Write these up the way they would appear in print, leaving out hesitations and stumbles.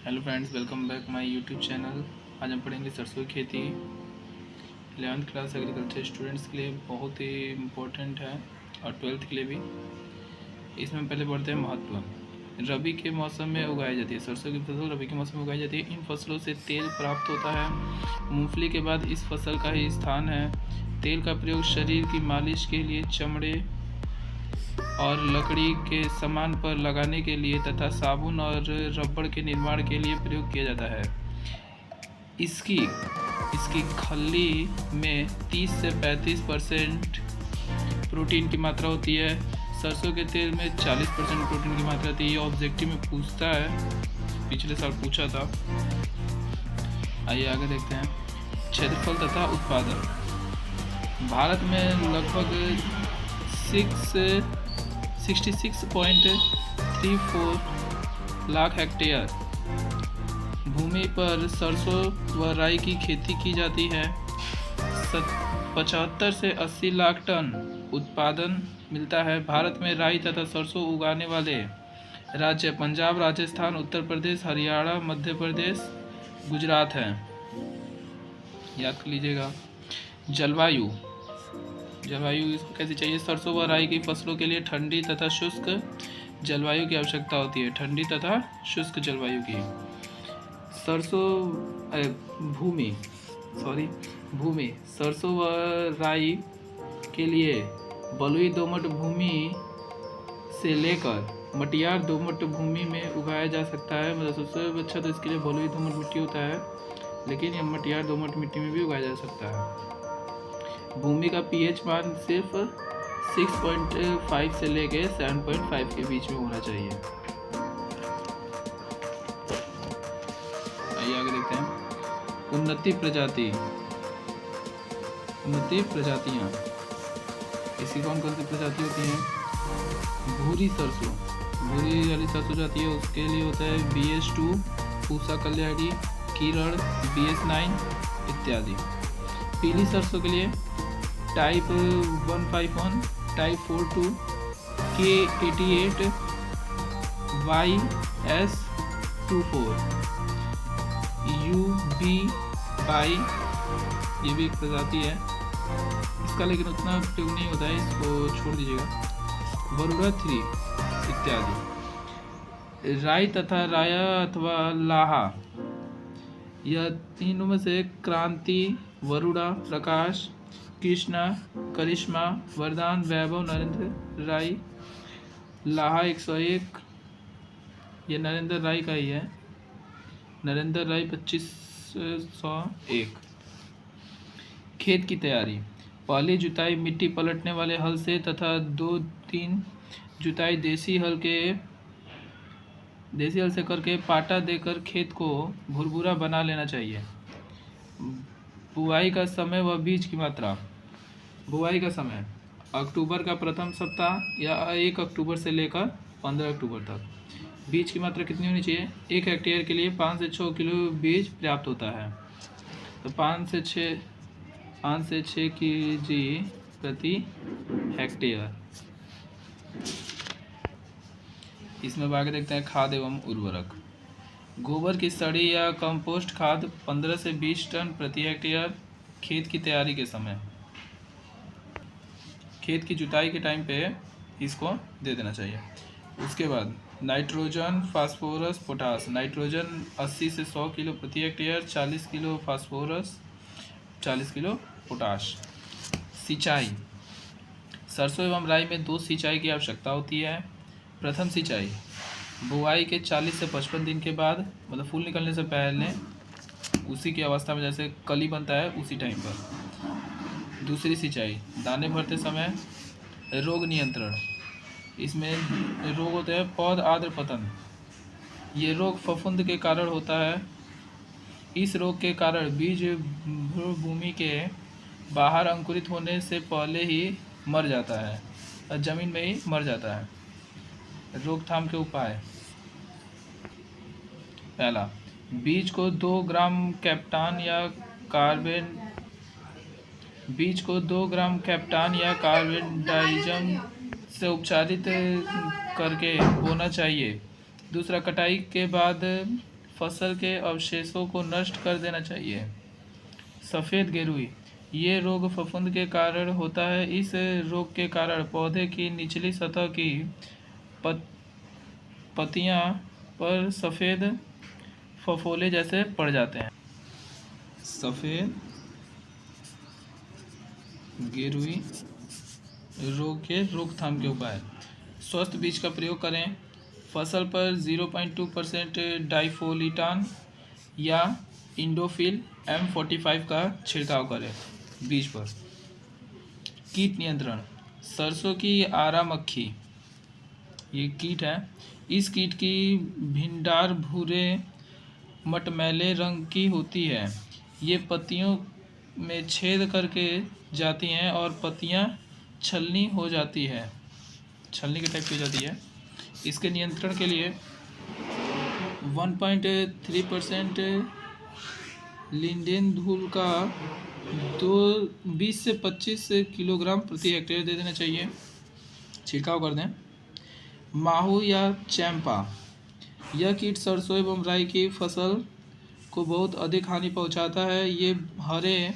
Hello friends, welcome back my YouTube channel. आज हम पढ़ेंगे सरसों की खेती। 11th क्लास एग्रीकल्चर स्टूडेंट्स के लिए बहुत ही इम्पोर्टेंट है और 12th के लिए भी। इसमें पहले पढ़ते हैं महत्व। रबी के मौसम में उगाई जाती है सरसों की फसल। रबी के मौसम में उगाई जाती है। इन फसलों से तेल प्राप्त होता है। मूंगफली के बाद इस फसल का ही स्थान है। तेल का प्रयोग शरीर की मालिश के लिए, चमड़े और लकड़ी के सामान पर लगाने के लिए तथा साबुन और रबड़ के निर्माण के लिए प्रयोग किया जाता है। इसकी इसकी खल्ली में 30 से 35% प्रोटीन की मात्रा होती है। सरसों के तेल में 40% प्रोटीन की मात्रा होती है। ये ऑब्जेक्टिव में पूछता है, पिछले साल पूछा था। आइए आगे देखते हैं। क्षेत्रफल तथा उत्पादन। भारत में लगभग 66.34 लाख हेक्टेयर भूमि पर सरसों व राई की खेती की जाती है। 75 से 80 लाख टन उत्पादन मिलता है। भारत में राई तथा सरसों उगाने वाले राज्य पंजाब, राजस्थान, उत्तर प्रदेश, हरियाणा, मध्य प्रदेश, गुजरात हैं। याद कर लीजिएगा। जलवायु इसको कैसी चाहिए? सरसों व राई की फसलों के लिए ठंडी तथा शुष्क जलवायु की आवश्यकता होती है। ठंडी तथा शुष्क जलवायु की। भूमि सरसों व राई के लिए बलुई दोमट भूमि से लेकर मटियार दोमट भूमि में उगाया जा सकता है। मतलब सबसे अच्छा तो इसके लिए बलुई दोमट मिट्टी होता है, लेकिन यह मटियार दोमट मिट्टी में भी उगाया जा सकता है। भूमि का पीएच मान सिर्फ 6.5 से लेकर 7.5 के बीच में होना चाहिए। आइए आगे देखते हैं। उन्नति प्रजातियां। इसकी कौन कौन सी प्रजाति होती हैं? भूरी वाली सरसों जाती है, उसके लिए होता है BS2, पूसा कल्याणी, किरण, BS9 इत्यादि। पीली सरसों के लिए type 151, type 42, K88, YS24, UB22, ये भी एक प्रजाति है। इसका लेकिन उतना उपयोग नहीं होता है, इसको छोड़ दीजिएगा। वरुणा 3 इत्यादि। राई तथा राया अथवा लाहा, यह तीनों में से क्रांति, वरुणा, प्रकाश, कृष्णा, करिश्मा, वरदान, वैभव, नरेंद्र, राई, लाहा 101, ये नरेंद्र राई का ही है। नरेंद्र राई 2501। खेत की तैयारी। पहली जुताई मिट्टी पलटने वाले हल से तथा 2-3 जुताई देसी हल से करके पाटा देकर खेत को भुरभुरा बना लेना चाहिए। बुआई का समय व बीज की मात्रा। बुआई का समय अक्टूबर का प्रथम सप्ताह या 1 अक्टूबर से लेकर 15 अक्टूबर तक। बीज की मात्रा कितनी होनी चाहिए? 1 हेक्टेयर के लिए 5 से 6 किलो बीज पर्याप्त होता है। तो 5 से 6 kg प्रति हेक्टेयर। इसमें आगे देखते हैं खाद एवं उर्वरक। गोबर की सड़ी या कंपोस्ट खाद 15 से 20 टन प्रति हेक्टेयर। खेत की तैयारी के समय, खेत की जुताई के टाइम पे इसको दे देना चाहिए। उसके बाद नाइट्रोजन, फास्फोरस, पोटास। नाइट्रोजन 80 से 100 किलो प्रति hectare, 40 kilo phosphorus, 40 kilo potash. सिंचाई। सरसों एवं राई में 2 सिंचाई की आवश्यकता होती है। प्रथम सिंचाई बुआई के 40 से 55 दिन के बाद, मतलब फूल निकलने से पहले, उसी की अवस्था में, जैसे कली बनता है उसी टाइम पर। दूसरी सिंचाई दाने भरते समय। रोग नियंत्रण। इसमें रोग होते हैं पौध आद्र पतन। ये रोग फफूंद के कारण होता है। इस रोग के कारण बीज भूमि के बाहर अंकुरित होने से पहले ही मर जाता है और जमीन में ही मर जाता है। रोकथाम के उपाय। पहला, बीज को 2 ग्राम कैप्टान या कार्बेंडाइजम से उपचारित करके बोना चाहिए। दूसरा, कटाई के बाद फसल के अवशेषों को नष्ट कर देना चाहिए। सफ़ेद गेरुई, ये रोग फफूंद के कारण होता है। इस रोग के कारण पौधे की निचली सतह की पत्तियां पर सफ़ेद फफोले जैसे पड़ जाते हैं। सफ़ेद गेरुई रोग के रोकथाम के उपाय: स्वस्थ बीज का प्रयोग करें। फसल पर 0.2% डाइफोलिटान या इंडोफिल M45 का छिड़काव करें बीज पर। कीट नियंत्रण: सरसों की आरा मक्खी, ये कीट है। इस कीट की भिंडार भूरे मटमैले रंग की होती है। ये पत्तियों में छेद करके जाती हैं और पत्तियां छलनी के टाइप की हो जाती है। इसके नियंत्रण के लिए 1.3% लिंडेन धूल का 20 से 25 किलोग्राम प्रति हेक्टेयर दे देना चाहिए, छिड़काव कर दें। माहू या चैंपा, यह कीट सरसों एवं राई की फसल को बहुत अधिक हानि पहुंचाता है। ये हरे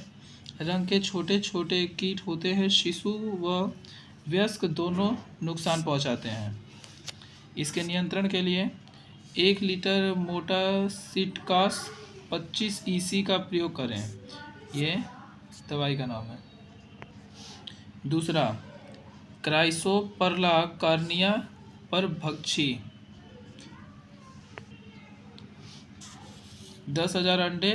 रंग के छोटे छोटे कीट होते हैं। शिशु व वयस्क दोनों नुकसान पहुंचाते हैं। इसके नियंत्रण के लिए 1 लीटर मोटा सिटकास 25 EC का प्रयोग करें। ये दवाई का नाम है। दूसरा, क्राइसोपरला कार्निया पर भक्षी 10,000 अंडे